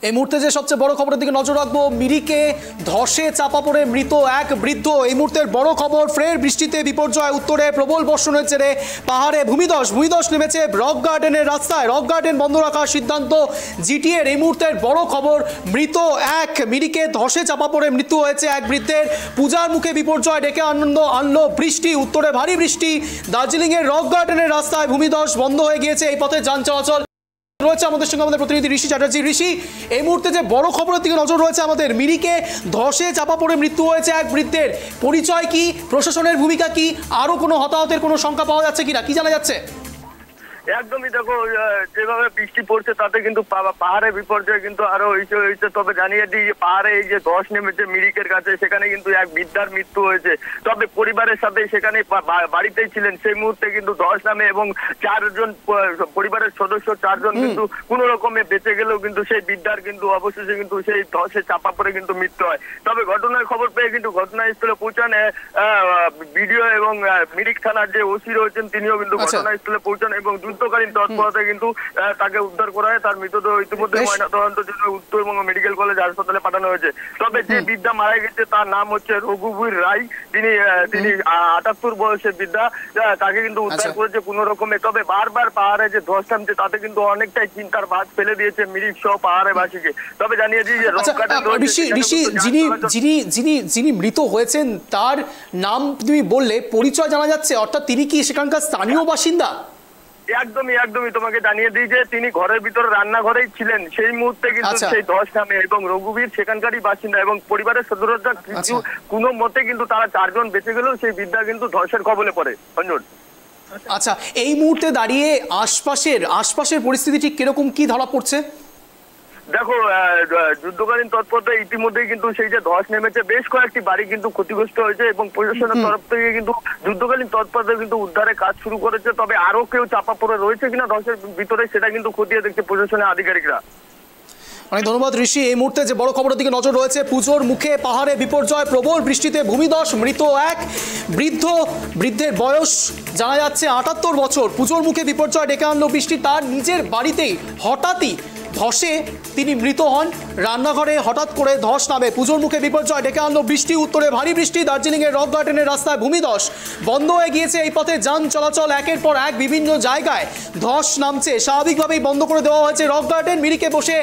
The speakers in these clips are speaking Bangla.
এই মুহূর্তে যে সবচেয়ে বড় খবরের দিকে নজর রাখবো, মিরিকে ধসে চাপা পড়ে মৃত এক বৃদ্ধ। এই মুহূর্তের বড় খবর, ফের বৃষ্টিতে বিপর্যয়, উত্তরে প্রবল বর্ষণের জেরে পাহাড়ে ভূমিধস নেমেছে রক গার্ডেনের রাস্তায়। রক গার্ডেন বন্ধ রাখার সিদ্ধান্ত জিটিএর। এই মুহূর্তের বড় খবর, মৃত এক, মিরিকে ধসে চাপা পড়ে মৃত্যু হয়েছে এক বৃদ্ধের। পূজার মুখে বিপর্যয় ডেকে আনলো বৃষ্টি, উত্তরে ভারী বৃষ্টি। দার্জিলিংয়ের রক গার্ডেনের রাস্তায় ভূমিধস, বন্ধ হয়ে গিয়েছে এই পথে যান চলাচল। রয়েছে আমাদের সঙ্গে আমাদের প্রতিনিধি ঋষি চ্যাটার্জি। ঋষি, এই মুহূর্তে যে বড় খবরের দিকে নজর রয়েছে আমাদের, মিরিকে ধসে চাপা পড়ে মৃত্যু হয়েছে এক বৃদ্ধের। পরিচয় কি, প্রশাসনের ভূমিকা কি, আরো কোনো হতাহতের কোনো সংখ্যা পাওয়া যাচ্ছে কিনা, কি জানা যাচ্ছে? একদমই, দেখো যেভাবে বৃষ্টি পড়ছে তাতে কিন্তু পাহাড়ে বিপর্যয় কিন্তু আরো হয়েছে। তবে জানিয়ে দিই, পাহাড়ে এই যে ধস নেমেছে মিরিকের কাছে, সেখানে কিন্তু এক বৃদ্ধার মৃত্যু হয়েছে। তবে পরিবারের সাথে সেখানে বাড়িতেই ছিলেন সেই মুহূর্তে কিন্তু ধস নামে এবং চারজন পরিবারের সদস্য চারজন কিন্তু কোনো রকমে বেঁচে গেলেও কিন্তু সেই বৃদ্ধার কিন্তু অবশেষে কিন্তু সেই ধসে চাপা পড়ে কিন্তু মৃত্যু হয়। তবে ঘটনার খবর পেয়ে কিন্তু ঘটনাস্থলে পৌঁছান বিডিও এবং মিরিক থানার যে ওসি রয়েছেন তিনিও কিন্তু ঘটনাস্থলে পৌঁছান এবং যুদ্ধকালীন তৎপরতায় কিন্তু তাকে উদ্ধার করা হয়। তার মৃতদেহ ইতিমধ্যে ময়নাতদন্তের জন্য উত্তরবঙ্গ মেডিকেল কলেজ হাসপাতালে পাঠানো হয়েছে। তবে যে বৃদ্ধা মারা গেছে তার নাম হচ্ছে রঘুবীর রায়। তিনি ৭৮ বয়সের বৃদ্ধা, তাকে কিন্তু উদ্ধার করেছে কোন রকমে। তবে বারবার পাহাড়ে যে ধস নামছে তাতে কিন্তু অনেকটাই চিন্তার ভাঁজ ফেলে দিয়েছে মিরিক সহ পাহাড়ে বাসীকে। তবে জানিয়ে দিই যে যিনি মৃত হয়েছেন তার নাম তুমি বললে, পরিচয় জানা যাচ্ছে? অর্থাৎ তিনি কি সেখানকার স্থানীয় বাসিন্দা? একদমই তোমাকে জানিয়ে দিই যে তিনি ঘরের ভিতরে রান্নাঘরেই ছিলেন সেই মুহূর্তে কিন্তু সেই ধস নামে এবং রঘুবীর সেখানকারই বাসিন্দা এবং পরিবারের সদস্যরা কিছু কোনো মতে কিন্তু তারা চারজন বেঁচে গেলেও সেই বৃদ্ধা কিন্তু ধসের কবলে পড়ে। অঞ্জন, আচ্ছা, এই মুহূর্তে দাঁড়িয়ে আশপাশের পরিস্থিতি ঠিক কিরকম, কি ধরা পড়ছে? দেখো, যুদ্ধকালীন তৎপরতায় ইতিমধ্যেই কিন্তু সেই যে ধস নেমেছে বেশ কয়েকটি বাড়ি কিন্তু ক্ষতিগ্রস্ত হয়েছে এবং প্রশাসনের তরফ থেকে কিন্তু যুদ্ধকালীন তৎপরতায় কিন্তু উদ্ধারের কাজ শুরু করেছে। তবে আরো কেউ চাপা পড়ে রয়েছে কিনা ধসের ভিতরে সেটা কিন্তু খতিয়ে দেখছে প্রশাসনের আধিকারিকরা। অনেক ধন্যবাদ ঋষি। এই মুহূর্তে যে বড় খবরের দিকে নজর রয়েছে, পুজোর মুখে পাহাড়ে বিপর্যয়, প্রবল বৃষ্টিতে ভূমিধস, মৃত এক বৃদ্ধের বয়স জানা যাচ্ছে ৭৮ বছর। পুজোর মুখে বিপর্যয় ডেকে আনলো বৃষ্টি, তার নিজের বাড়িতেই হঠাৎই ধসে তিনি মৃত হন। রান্নাঘরে হঠাৎ করে ধস নামে, পুজোর মুখে বিপর্যয় ডেকে আনলো বৃষ্টি, উত্তরে ভারী বৃষ্টি। দার্জিলিংয়ের রক গার্ডেনের রাস্তায় ভূমিধস, বন্ধ হয়ে গিয়েছে এই পথে যান চলাচল। একের পর এক বিভিন্ন জায়গায় ধস নামছে, স্বাভাবিকভাবেই বন্ধ করে দেওয়া হয়েছে রক গার্ডেন। মিরিকে বসে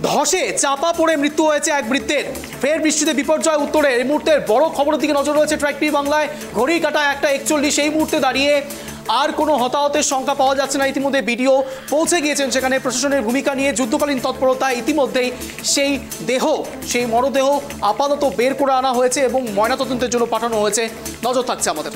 ধসে চাপা পড়ে মৃত্যু হয়েছে এক বৃদ্ধের। ফের বৃষ্টিতে বিপর্যয় উত্তরে। এই মুহূর্তের বড় খবরের দিকে নজর রয়েছে ট্র্যাক টিভি বাংলায়। ঘড়ির কাঁটা 1:41। এই মুহূর্তে দাঁড়িয়ে আর কোনো হতাহতের সংখ্যা পাওয়া যাচ্ছে না। ইতিমধ্যে বিডিও পৌঁছে গিয়েছেন সেখানে প্রশাসনের ভূমিকা নিয়ে। যুদ্ধকালীন তৎপরতায় ইতিমধ্যেই সেই মরদেহ আপাতত বের করে আনা হয়েছে এবং ময়নাতদন্তের জন্য পাঠানো হয়েছে। নজর থাকছে আমাদের।